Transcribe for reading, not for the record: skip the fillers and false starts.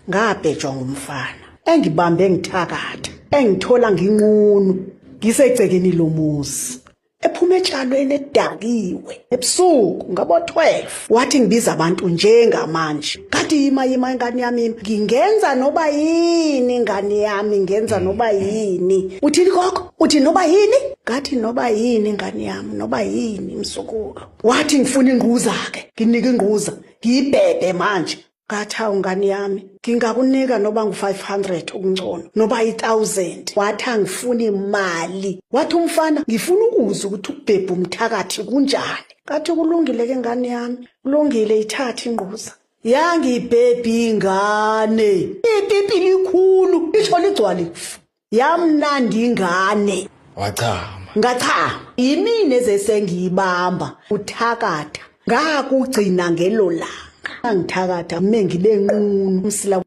ngabhejwa ngumfana engibambe ngithakatha engithola nginqunu ngisegcekeni lomuzi ephuma etshalweni edakiwe ebusuku ngabo 12 wathi ngibiza abantu njengamanje kathi yima ingane yami ngingenza noba yini ingane yami ngenza noba yini uthini gogo uthi noba yini ngathi noba yini ingane yami noba yini msukulu wathi ngifuna ingquza ke nginika ingquza ngiyibhebe manje ngathi ngane yami ngingakunika noba ngu500 okungcono noba 1000 wathi angifuni imali wathi umfana ngifuna ukuzwa ukuthi ukubhebha umthakathi kunjani ngathi kulungile ke ngane yami kulungile ithatha ingquza yangibhebhi ingane ipipi likhulu isho ligcwale yamnandi ingane wachama ngachama yimini ezesengiyibamba uthakatha ngakugcina ngelo langa ngithakatha mengibe nqunu umsila